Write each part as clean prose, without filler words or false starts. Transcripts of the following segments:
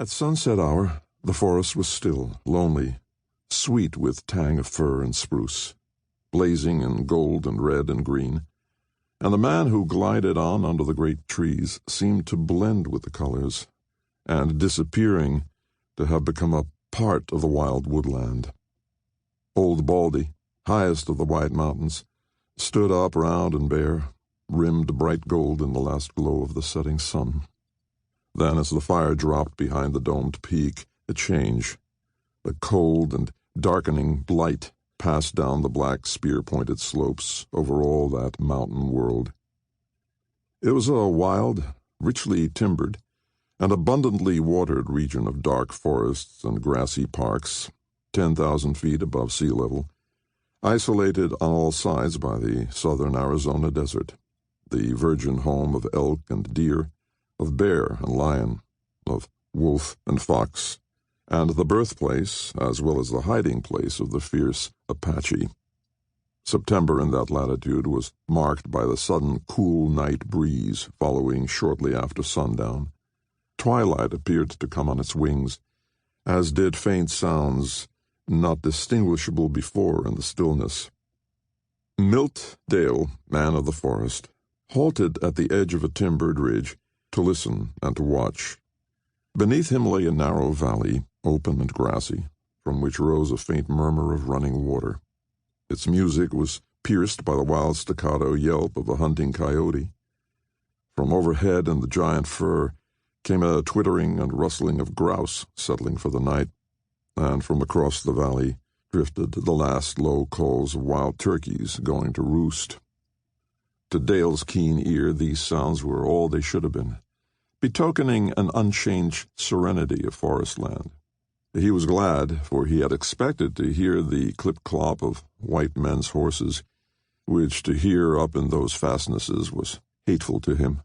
At sunset hour, the forest was still, lonely, sweet with tang of fir and spruce, blazing in gold and red and green, and the man who glided on under the great trees seemed to blend with the colors, and, disappearing, to have become a part of the wild woodland. Old Baldy, highest of the White Mountains, stood up round and bare, rimmed bright gold in the last glow of the setting sun. Then, as the fire dropped behind the domed peak, a change. A cold and darkening light passed down the black spear-pointed slopes over all that mountain world. It was a wild, richly timbered, and abundantly watered region of dark forests and grassy parks, 10,000 feet above sea level, isolated on all sides by the southern Arizona desert, the virgin home of elk and deer, of bear and lion, of wolf and fox, and the birthplace, as well as the hiding place of the fierce Apache. September in that latitude was marked by the sudden cool night breeze following shortly after sundown. Twilight appeared to come on its wings, as did faint sounds not distinguishable before in the stillness. Milt Dale, man of the forest, halted at the edge of a timbered ridge to listen and to watch. Beneath him lay a narrow valley, open and grassy, from which rose a faint murmur of running water. Its music was pierced by the wild staccato yelp of a hunting coyote. From overhead in the giant fir came a twittering and rustling of grouse settling for the night, and from across the valley drifted the last low calls of wild turkeys going to roost. To Dale's keen ear, these sounds were all they should have been, betokening an unchanged serenity of forest land. He was glad, for he had expected to hear the clip-clop of white men's horses, which to hear up in those fastnesses was hateful to him.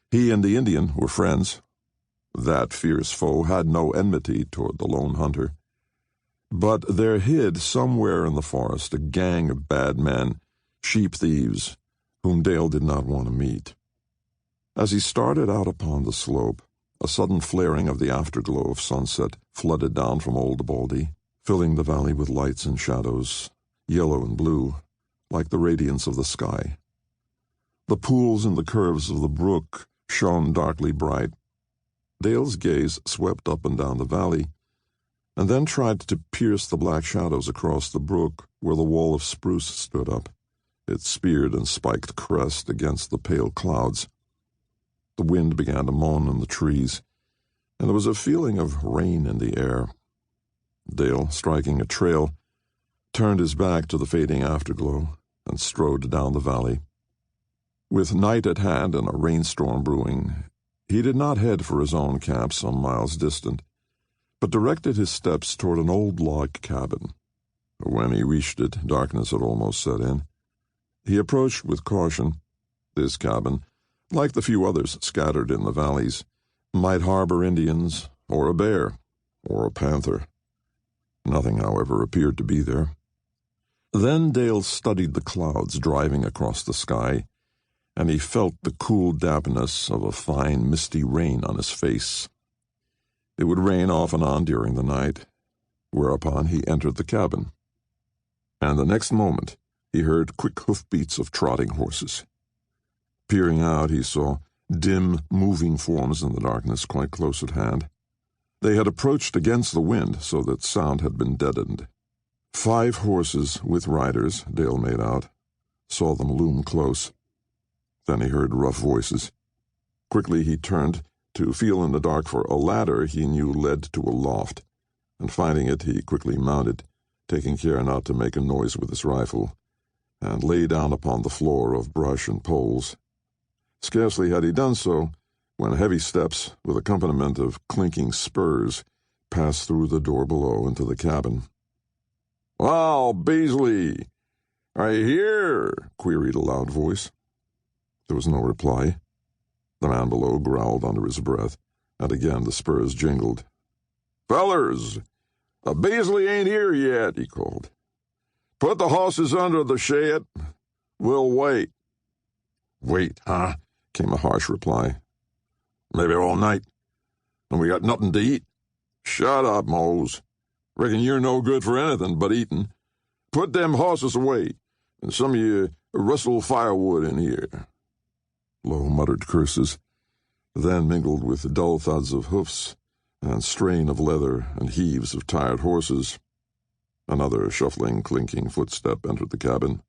He and the Indian were friends. That fierce foe had no enmity toward the lone hunter. But there hid somewhere in the forest a gang of bad men, sheep-thieves, whom Dale did not want to meet. As he started out upon the slope, a sudden flaring of the afterglow of sunset flooded down from Old Baldy, filling the valley with lights and shadows, yellow and blue, like the radiance of the sky. The pools and the curves of the brook shone darkly bright. Dale's gaze swept up and down the valley, and then tried to pierce the black shadows across the brook where the wall of spruce stood up, its speared and spiked crest against the pale clouds. The wind began to moan in the trees, and there was a feeling of rain in the air. Dale, striking a trail, turned his back to the fading afterglow and strode down the valley. With night at hand and a rainstorm brewing, he did not head for his own camp some miles distant, but directed his steps toward an old log cabin. When he reached it, darkness had almost set in. He approached with caution. This cabin, like the few others scattered in the valleys, might harbor Indians, or a bear, or a panther. Nothing, however, appeared to be there. Then Dale studied the clouds driving across the sky, and he felt the cool dampness of a fine, misty rain on his face. It would rain off and on during the night, whereupon he entered the cabin. And the next moment he heard quick hoofbeats of trotting horses. Peering out, he saw dim, moving forms in the darkness quite close at hand. They had approached against the wind, so that sound had been deadened. 5 horses with riders, Dale made out, saw them loom close. Then he heard rough voices. Quickly he turned to feel in the dark for a ladder he knew led to a loft, and finding it, he quickly mounted, taking care not to make a noise with his rifle, and lay down upon the floor of brush and poles. Scarcely had he done so, when heavy steps, with accompaniment of clinking spurs, passed through the door below into the cabin. "Well, Beasley, are you here?" queried a loud voice. There was no reply. The man below growled under his breath, and again the spurs jingled. "Fellers, Beasley ain't here yet," he called. "Put the horses under the shed. We'll wait." "Wait, huh?" came a harsh reply. "Maybe all night. And we got nothing to eat. Shut up, Mose. Reckon you're no good for anything but eating. Put them horses away, and some of you rustle firewood in here. Low muttered curses, then mingled with dull thuds of hoofs and strain of leather and heaves of tired horses. Another shuffling, clinking footstep entered the cabin.